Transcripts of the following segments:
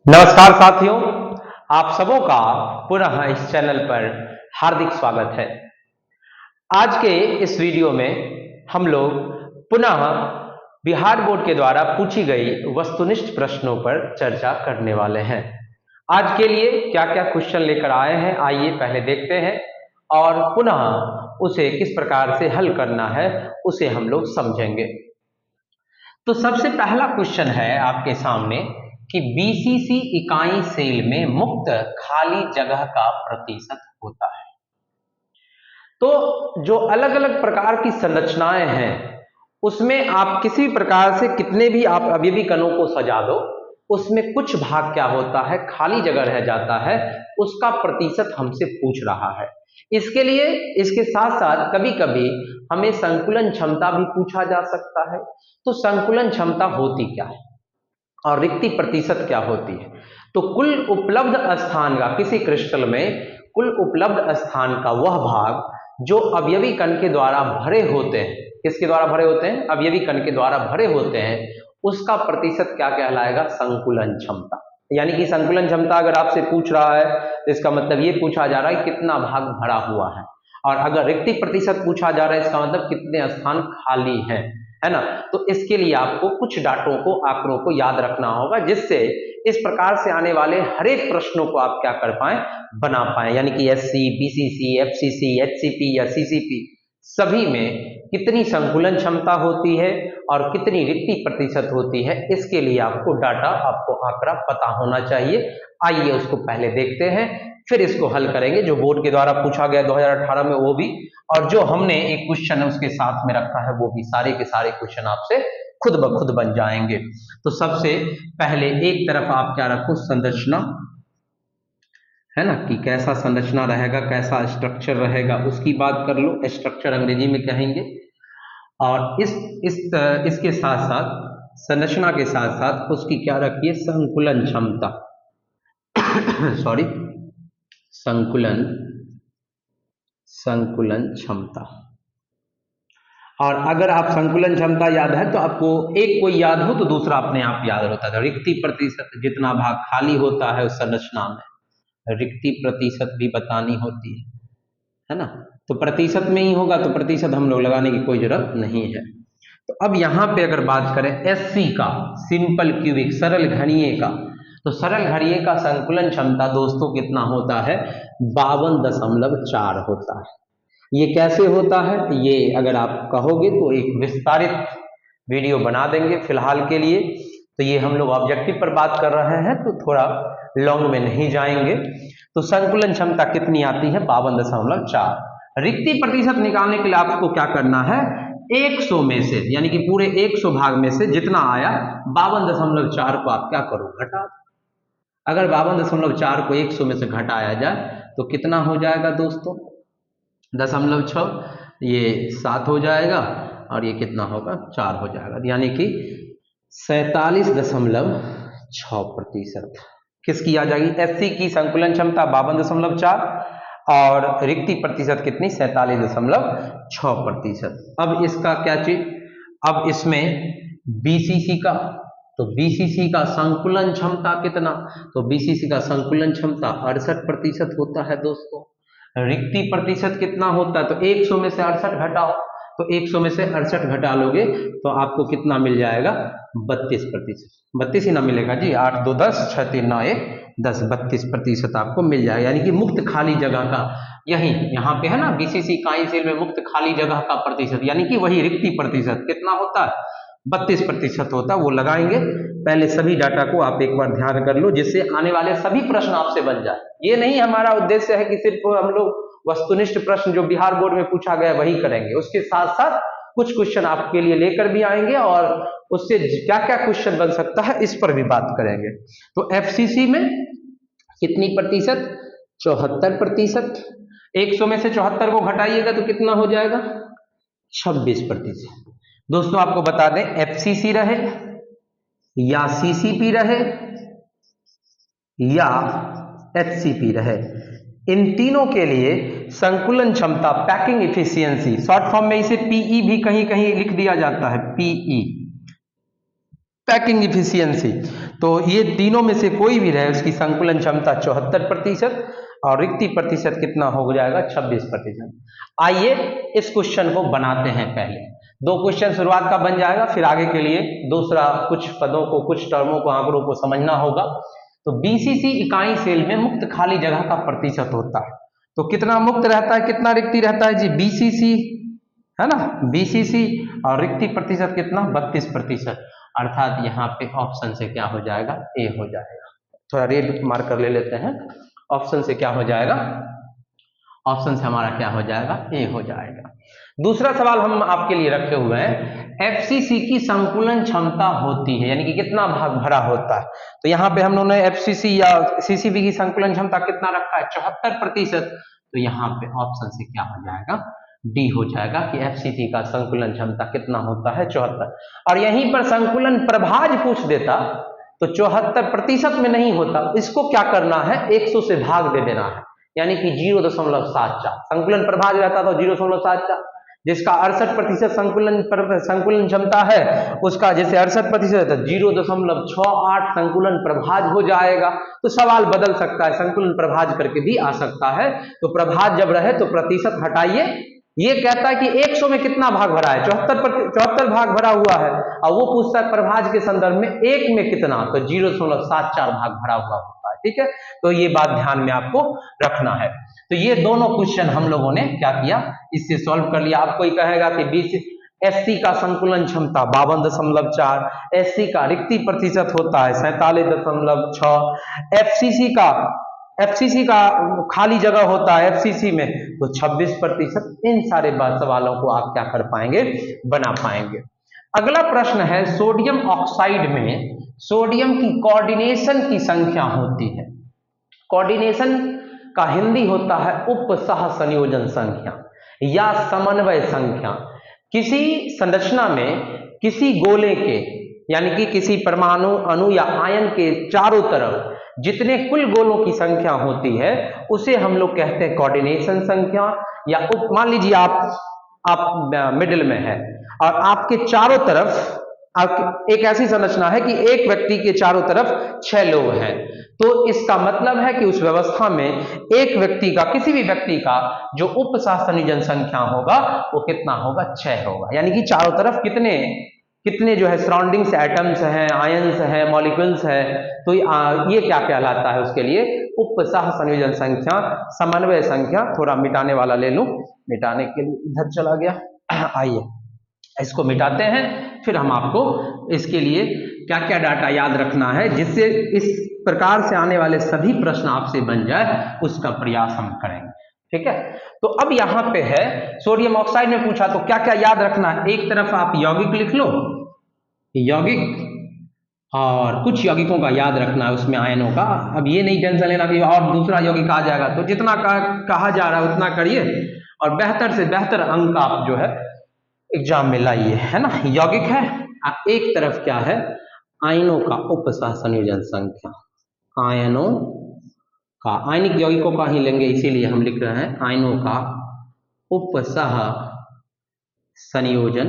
नमस्कार साथियों, आप सबों का पुनः इस चैनल पर हार्दिक स्वागत है। आज के इस वीडियो में हम लोग पुनः बिहार बोर्ड के द्वारा पूछी गई वस्तुनिष्ठ प्रश्नों पर चर्चा करने वाले हैं। आज के लिए क्या क्या क्वेश्चन लेकर आए हैं, आइए पहले देखते हैं और पुनः उसे किस प्रकार से हल करना है उसे हम लोग समझेंगे। तो सबसे पहला क्वेश्चन है आपके सामने कि बीसीसी इकाई सेल में मुक्त खाली जगह का प्रतिशत होता है। तो जो अलग अलग प्रकार की संरचनाएं हैं उसमें आप किसी प्रकार से कितने भी आप अवयवी कणों को सजा दो, उसमें कुछ भाग क्या होता है, खाली जगह रह जाता है, उसका प्रतिशत हमसे पूछ रहा है। इसके लिए इसके साथ साथ कभी कभी हमें संकुलन क्षमता भी पूछा जा सकता है। तो संकुलन क्षमता होती क्या है और रिक्ति प्रतिशत क्या होती है? तो कुल उपलब्ध स्थान का, किसी क्रिस्टल में कुल उपलब्ध स्थान का वह भाग जो अवयवी कण के द्वारा भरे होते हैं, किसके द्वारा भरे होते हैं? अवयवी कण के द्वारा भरे होते हैं, उसका प्रतिशत क्या कहलाएगा? संकुलन क्षमता। यानी कि संकुलन क्षमता अगर आपसे पूछ रहा है तो इसका मतलब ये पूछा जा रहा है कितना भाग भरा हुआ है, और अगर रिक्ति प्रतिशत पूछा जा रहा है इसका मतलब कितने स्थान खाली हैं, है ना। तो इसके लिए आपको कुछ डाटों को, आंकड़ों को याद रखना होगा, जिससे इस प्रकार से आने वाले हर एक प्रश्नों को आप क्या कर पाए, बना पाए। यानी कि एससी, बीसीसी, एफसीसी, एचसीपी या सीसीपी सभी में कितनी संकुलन क्षमता होती है और कितनी रिक्ति प्रतिशत होती है, इसके लिए आपको डाटा, आपको आंकड़ा पता होना चाहिए। आइए उसको पहले देखते हैं, फिर इसको हल करेंगे। जो बोर्ड के द्वारा पूछा गया 2018 में वो भी, और जो हमने एक क्वेश्चन है उसके साथ में रखा है वो भी, सारे के सारे क्वेश्चन आपसे खुद ब खुद बन जाएंगे। तो सबसे पहले एक तरफ आप क्या रखो, संरचना, है ना, कि कैसा संरचना रहेगा, कैसा स्ट्रक्चर रहेगा, उसकी बात कर लो। स्ट्रक्चर अंग्रेजी में कहेंगे। और इसके साथ साथ, संरचना के साथ साथ उसकी क्या रखिए, संकुलन क्षमता सॉरी, संकुलन क्षमता। और अगर आप संकुलन क्षमता याद है तो आपको एक कोई याद हो तो दूसरा अपने आप याद होता था। रिक्ति प्रतिशत, जितना भाग खाली होता है उस संरचना में, रिक्ति प्रतिशत भी बतानी होती है ना। तो प्रतिशत में ही होगा तो प्रतिशत हम लोग लगाने की कोई जरूरत नहीं है। तो अब यहां पे अगर बात करें एससी का, सिंपल क्यूबिक, सरल घनीय का, तो सरल घनीय का संकुलन क्षमता दोस्तों कितना होता है? 52.4 होता है। ये कैसे होता है, ये अगर आप कहोगे तो एक विस्तारित वीडियो बना देंगे। फिलहाल के लिए तो ये हम लोग ऑब्जेक्टिव पर बात कर रहे हैं तो थोड़ा लॉन्ग में नहीं जाएंगे। तो संकुलन क्षमता कितनी आती है? 52.4। रिक्ति प्रतिशत निकालने के लिए आपको क्या करना है? 100 में से, यानी कि पूरे 100 भाग में से जितना आया 52.4 को आप क्या करो, घटा। अगर 52.4 को 100 में से घटाया जाए तो कितना हो जाएगा दोस्तों? 0.6, ये 7 हो जाएगा और ये कितना होगा? 4 हो जाएगा। यानी कि 47.6% किसकी आ जाएगी? एससी की संकुलन क्षमता 52.4 और रिक्ति प्रतिशत कितनी? 47.6%। अब इसका क्या चीज, अब इसमें बीसीसी का, तो बीसीसी का संकुलन क्षमता कितना? तो बीसीसी का संकुलन क्षमता 68% होता है दोस्तों। रिक्ति प्रतिशत कितना होता है? तो 100 में से 68 घटाओ, तो 100 में से 68 घटा लोगे तो आपको कितना मिल जाएगा? 32%। 32 ही ना मिलेगा जी, 8 2 10, 6 3 9 1 10, 32% आपको मिल जाएगा। यानी कि मुक्त खाली जगह का, यही यहाँ पे है ना, बीसीसी इकाई सेल में मुक्त खाली जगह का प्रतिशत, यानी कि वही रिक्ति प्रतिशत कितना होता है? 32% होता है। वो लगाएंगे। पहले सभी डाटा को आप एक बार ध्यान कर लो, जिससे आने वाले सभी प्रश्न आपसे बन जाए। ये नहीं हमारा उद्देश्य है कि सिर्फ हम लोग वस्तुनिष्ठ प्रश्न जो बिहार बोर्ड में पूछा गया वही करेंगे, उसके साथ साथ कुछ क्वेश्चन आपके लिए लेकर भी आएंगे और उससे क्या क्या क्वेश्चन बन सकता है इस पर भी बात करेंगे। तो एफसीसी में कितनी प्रतिशत? 74%। 100 में से 74 को घटाइएगा तो कितना हो जाएगा? 26%। दोस्तों आपको बता दें, एफसीसी रहे या सीसीपी रहे या एचसीपी रहे, इन तीनों के लिए संकुलन क्षमता, पैकिंग इफिशियंसी, शॉर्ट फॉर्म में इसे पीई भी कहीं कहीं लिख दिया जाता है, पीई, पैकिंग इफिशियंसी। तो ये तीनों में से कोई भी रहे उसकी संकुलन क्षमता 74% और रिक्ति प्रतिशत कितना हो जाएगा 26%। आइए इस क्वेश्चन को बनाते हैं। पहले 2 क्वेश्चन शुरुआत का बन जाएगा, फिर आगे के लिए दूसरा कुछ पदों को, कुछ टर्मों को, आंकड़ों को समझना होगा। तो बीसीसी इकाई सेल में मुक्त खाली जगह का प्रतिशत होता है। तो कितना मुक्त रहता है, कितना रिक्ति रहता है जी, बीसीसी है ना, बीसीसी, और रिक्ति प्रतिशत कितना 32%। अर्थात यहाँ पे ऑप्शन से क्या हो जाएगा, ए हो जाएगा। थोड़ा रेड मार्कर ले लेते हैं। ऑप्शन से क्या हो जाएगा, ऑप्शन से हमारा क्या हो जाएगा, ए हो जाएगा। दूसरा सवाल हम आपके लिए रखे हुए हैं, एफसीसी की संकुलन क्षमता होती है, यानी कि कितना भाग भरा होता है। तो यहाँ पे हम लोगों ने एफसीसी या सीसीबी की संकुलन क्षमता कितना रखा है, 74%। तो यहाँ पे ऑप्शन से क्या हो जाएगा, डी हो जाएगा कि एफसीसी का संकुलन क्षमता कितना होता है, 74। और यहीं पर संकुलन प्रभाज पूछ देता तो 74% में नहीं होता, इसको क्या करना है, 100 से भाग दे देना है, यानी कि 0.74। संकुलन प्रभाज रहता तो 0.74, जिसका 68% संकुलन क्षमता है, उसका जैसे 68% 0.68 संकुलन प्रभाज हो जाएगा। तो सवाल बदल सकता है, संकुलन प्रभाज करके भी आ सकता है। तो प्रभाज जब रहे तो प्रतिशत हटाइए। ये कहता है कि 100 में कितना भाग भरा है, 74 भाग भरा हुआ है, और वो पूछता है प्रभाज के संदर्भ में 1 में कितना, तो 0.74 भाग भरा हुआ होता है। ठीक है, तो ये बात ध्यान में आपको रखना है। तो ये दोनों क्वेश्चन हम लोगों ने क्या किया, इससे सॉल्व कर लिया। आपको ही कहेगा कि 20 एससी का संकुलन क्षमता 52.4, एससी का रिक्ति प्रतिशत होता है 47.6, एफसीसी का खाली जगह होता है एफसीसी में तो 26%। इन सारे सवालों को आप क्या कर पाएंगे, बना पाएंगे। अगला प्रश्न है, सोडियम ऑक्साइड में सोडियम की कोऑर्डिनेशन की संख्या होती है। कोऑर्डिनेशन का हिंदी होता है उपसह संयोजन संख्या या समन्वय संख्या। किसी संरचना में किसी गोले के, यानी कि किसी परमाणु, अणु या आयन के चारों तरफ जितने कुल गोलों की संख्या होती है उसे हम लोग कहते हैं कोऑर्डिनेशन संख्या। या मान लीजिए आप मिडिल में है और आपके चारों तरफ एक ऐसी संरचना है कि एक व्यक्ति के चारों तरफ 6 लोग हैं, तो इसका मतलब है कि उस व्यवस्था में एक व्यक्ति का, किसी भी व्यक्ति का जो उपसह संयोजन संख्या होगा वो कितना होगा, 6 होगा। यानी कि चारों तरफ कितने जो है सराउंडिंग्स एटम्स हैं, आयंस हैं, मॉलिक्यूल्स हैं, तो ये क्या कहलाता है, उसके लिए उपसह संयोजन संख्या, समन्वय संख्या। थोड़ा मिटाने वाला ले लूं, मिटाने के लिए इधर चला गया। आइए इसको मिटाते हैं, फिर हम आपको इसके लिए क्या क्या डाटा याद रखना है जिससे इस प्रकार से आने वाले सभी प्रश्न आपसे बन जाए, उसका प्रयास हम करेंगे। ठीक है, तो अब यहां पे है सोडियम ऑक्साइड में पूछा तो क्या क्या याद रखना है। एक तरफ आप यौगिक लिख लो, यौगिक, और कुछ यौगिकों का याद रखना है उसमें आयनों का। अब ये नहीं टेंशन लेना कि और दूसरा यौगिक आ जाएगा, तो जितना कहा जा रहा है उतना करिए और बेहतर से बेहतर अंक आप जो है एग्जाम में लाइए, है ना। यौगिक है, एक तरफ क्या है, आयनों का उपसह संयोजन संख्या, आयनों का, आयनिक यौगिकों का ही लेंगे इसीलिए हम लिख रहे हैं आयनों का उपसह संयोजन।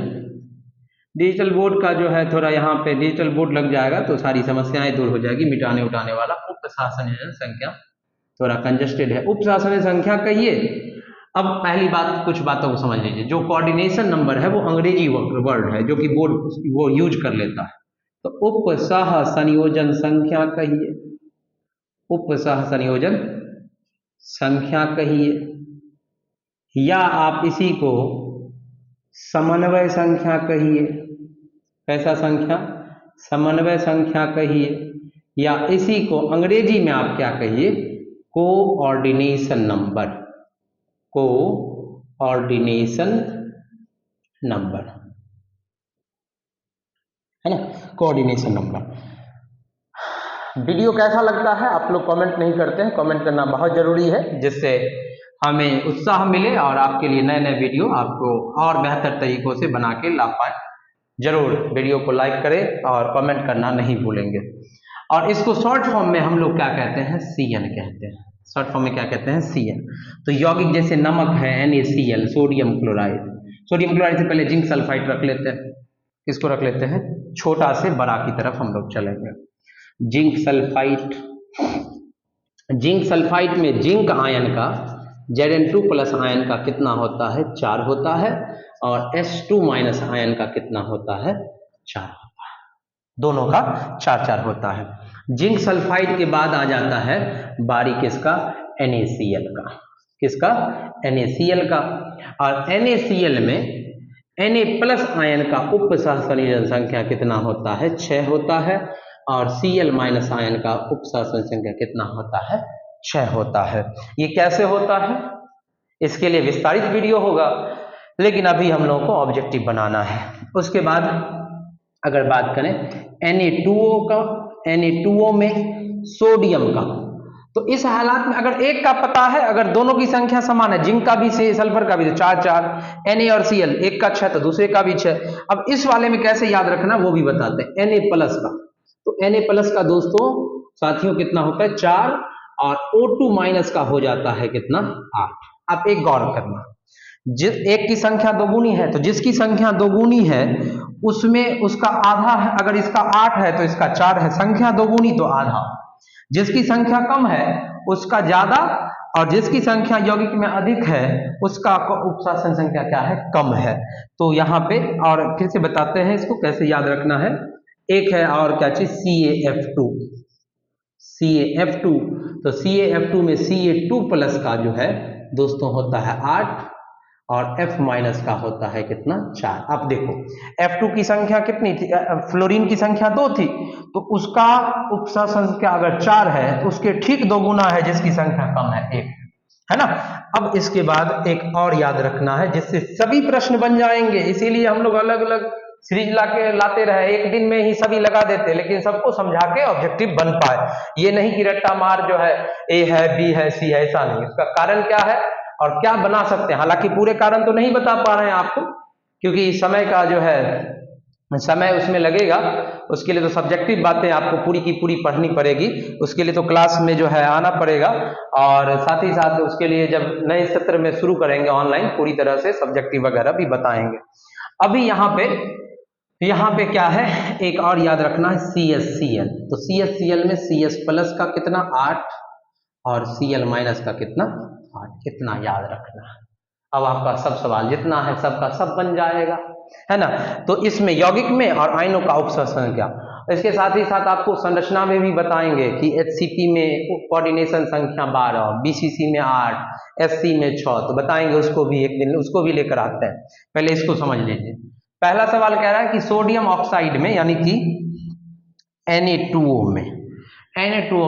डिजिटल बोर्ड का जो है थोड़ा यहाँ पे डिजिटल बोर्ड लग जाएगा तो सारी समस्याएं दूर हो जाएगी, मिटाने उठाने वाला। उपसह संयोजन संख्या थोड़ा कंजस्टेड है, उपसह संयोजन संख्या कहिए। अब पहली बात, कुछ बातों को समझ लीजिए। जो कोऑर्डिनेशन नंबर है वो अंग्रेजी वर्ड है जो कि बोर्ड वो यूज कर लेता है, तो उपसह संयोजन संख्या कहिए, उपसह संयोजन संख्या कहिए, या आप इसी को समन्वय संख्या कहिए। कैसा संख्या, समन्वय संख्या कहिए, या इसी को अंग्रेजी में आप क्या कहिए, कोऑर्डिनेशन नंबर, कोऑर्डिनेशन नंबर, है ना, कोऑर्डिनेशन नंबर। वीडियो कैसा लगता है आप लोग कमेंट नहीं करते हैं, कमेंट करना बहुत जरूरी है जिससे हमें उत्साह मिले और आपके लिए नए नए वीडियो आपको और बेहतर तरीकों से बना के ला पाए। जरूर वीडियो को लाइक करें और कमेंट करना नहीं भूलेंगे। और इसको शॉर्ट फॉर्म में हम लोग क्या कहते हैं, CN कहते हैं। शॉर्ट फॉर्म में क्या कहते हैं, CN। तो यौगिक जैसे नमक है NaCl, sodium chloride. Sodium chloride से पहले जिंक सल्फाइड रख लेते हैं, किसको रख लेते हैं, छोटा से बड़ा की तरफ हम लोग चलेंगे। जिंक सल्फाइड, जिंक सल्फाइड में जिंक आयन का Zn2 प्लस आयन का कितना होता है 4 होता है, और S2 माइनस आयन का कितना होता है 4 होता है, दोनों का 4 होता है। जिंक सल्फाइड के बाद आ जाता है बारी किसका NaCl का, किसका NaCl का, और NaCl में Na प्लस आयन का उप सहसंयोजन संख्या कितना होता है 6 होता है, और Cl माइनस आयन का उप सहसंयोजन संख्या कितना होता है 6 होता है। ये कैसे होता है इसके लिए विस्तारित वीडियो होगा, लेकिन अभी हम लोगों को ऑब्जेक्टिव बनाना है। उसके बाद अगर बात करें Na2O का, Na2O में सोडियम का, तो इस हालात में अगर एक का पता है, अगर दोनों की संख्या समान है, जिंक का भी से सल्फर का भी, तो 4 4, Na और Cl एक का 6 तो दूसरे का भी 6। अब इस वाले में कैसे याद रखना वो भी बताते हैं। Na प्लस का, तो Na प्लस का दोस्तों साथियों कितना होता है 4, और O2 माइनस का हो जाता है कितना 8। आप एक गौर करना, जिस एक की संख्या दोगुनी है, तो जिसकी संख्या दोगुनी है उसमें उसका आधा है, अगर इसका 8 है तो इसका 4 है, संख्या दोगुनी तो आधा। जिसकी संख्या कम है उसका ज्यादा, और जिसकी संख्या यौगिक में अधिक है उसका उपशासन संख्या क्या है कम है। तो यहाँ पे और फिर से बताते हैं इसको कैसे याद रखना है। एक है और क्या चीज CaF2, CaF2, तो CaF2 में Ca2 प्लस का जो है दोस्तों होता है 8, और F माइनस का होता है कितना 4। अब देखो F2 की संख्या कितनी थी, फ्लोरीन की संख्या 2 थी, तो उसका उपसर्जन संख्या अगर 4 है तो उसके ठीक दोगुना है जिसकी संख्या कम है 1, है ना। अब इसके बाद एक और याद रखना है जिससे सभी प्रश्न बन जाएंगे, इसीलिए हम लोग अलग अलग सीरीज लाते रहे, एक दिन में ही सभी लगा देते, लेकिन सबको समझा के ऑब्जेक्टिव बन पाए। ये नहीं कि रट्टा मार जो है A है B है C है, ऐसा नहीं। इसका कारण क्या है और क्या बना सकते हैं, हालांकि पूरे कारण तो नहीं बता पा रहे हैं आपको, क्योंकि समय का जो है समय उसमें लगेगा, उसके लिए तो सब्जेक्टिव बातें आपको पूरी की पूरी पढ़नी पड़ेगी, उसके लिए तो क्लास में जो है आना पड़ेगा, और साथ ही साथ उसके लिए जब नए सत्र में शुरू करेंगे ऑनलाइन पूरी तरह से सब्जेक्टिव वगैरह भी बताएंगे। अभी यहाँ पे क्या है एक और याद रखना है CSCl, तो CSCl में CS प्लस का कितना 8 और Cl माइनस का कितना 8, इतना याद रखना है। अब आपका सब सवाल जितना है सबका सब बन जाएगा, है ना। तो इसमें यौगिक में और आयनों का उपसर्जन संख्या, इसके साथ ही साथ आपको संरचना में भी बताएंगे कि HCP में कोऑर्डिनेशन संख्या 12, BCC में 8, SC में 6, तो बताएंगे उसको भी एक दिन, उसको भी लेकर आते हैं। पहले इसको समझ लीजिए। पहला सवाल कह रहा है कि सोडियम ऑक्साइड में यानी कि Na2O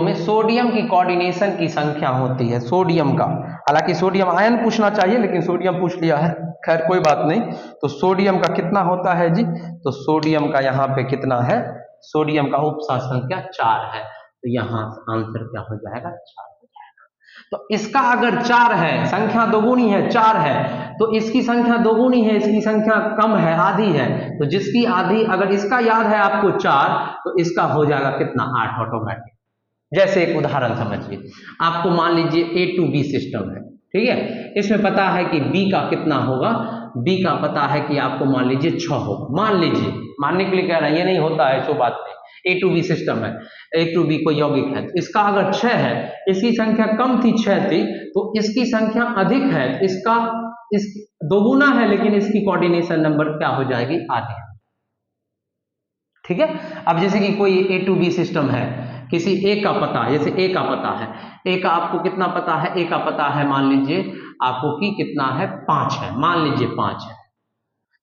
में सोडियम की कोऑर्डिनेशन की संख्या होती है, सोडियम का, हालांकि सोडियम आयन पूछना चाहिए लेकिन सोडियम पूछ लिया है, खैर कोई बात नहीं। तो सोडियम का कितना होता है जी, तो सोडियम का यहाँ पे कितना है, सोडियम का उपसर्जन संख्या 4 है, तो यहाँ आंसर क्या हो जाएगा 4 हो जाएगा। तो इसका अगर 4 है, संख्या दोगुनी है 4 है, तो इसकी संख्या दोगुनी है, इसकी संख्या कम है आधी है, तो जिसकी आधी, अगर इसका याद है आपको 4 तो इसका हो जाएगा कितना 8 ऑटोमेटिक। जैसे एक उदाहरण समझिए, आपको मान लीजिए A to B सिस्टम है, ठीक है, इसमें पता है कि B का कितना होगा, B का पता है कि आपको मान लीजिए 6 हो, मान लीजिए, मानने के लिए कह रहे हैं, ये नहीं होता है सो बात नहीं, A to B सिस्टम है, A to B कोई यौगिक है, तो इसका अगर 6 है, इसकी संख्या कम थी 6 थी, तो इसकी संख्या अधिक है, इसका इस दोगुना है, लेकिन इसकी कोऑर्डिनेशन नंबर क्या हो जाएगी आधी, ठीक है। अब जैसे कि कोई A to B सिस्टम है, किसी A का पता, जैसे A का पता है, A का आपको कितना पता है, A का पता है मान लीजिए आपको कि कितना है 5 है, मान लीजिए 5 है,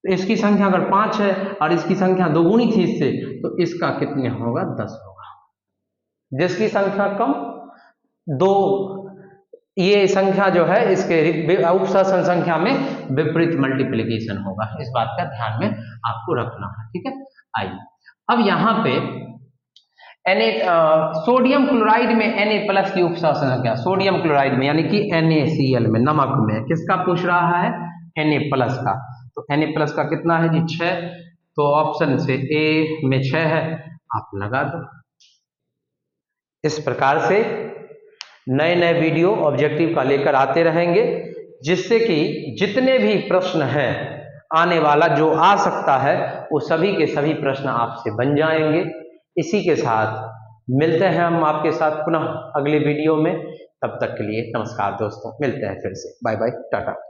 तो इसकी संख्या अगर 5 है और इसकी संख्या दोगुनी थी इससे, तो इसका कितने होगा 10 होगा। जिसकी संख्या कम 2, ये संख्या जो है इसके उपसर्जन संख्या में विपरीत मल्टीप्लिकेशन होगा, इस बात का ध्यान में आपको रखना है, ठीक है। आइए अब यहाँ पे सोडियम क्लोराइड में Na प्लस की उपसर्जन संख्या, सोडियम क्लोराइड में यानी कि NaCl में, नमक में किसका पूछ रहा है Na प्लस का, तो Na प्लस का कितना है जी 6, तो ऑप्शन से A में 6 है, आप लगा दो। इस प्रकार से नए नए वीडियो ऑब्जेक्टिव का लेकर आते रहेंगे, जिससे कि जितने भी प्रश्न हैं आने वाला जो आ सकता है वो सभी के सभी प्रश्न आपसे बन जाएंगे। इसी के साथ मिलते हैं हम आपके साथ पुनः अगले वीडियो में। तब तक के लिए नमस्कार दोस्तों, मिलते हैं फिर से, बाय बाय, टाटा।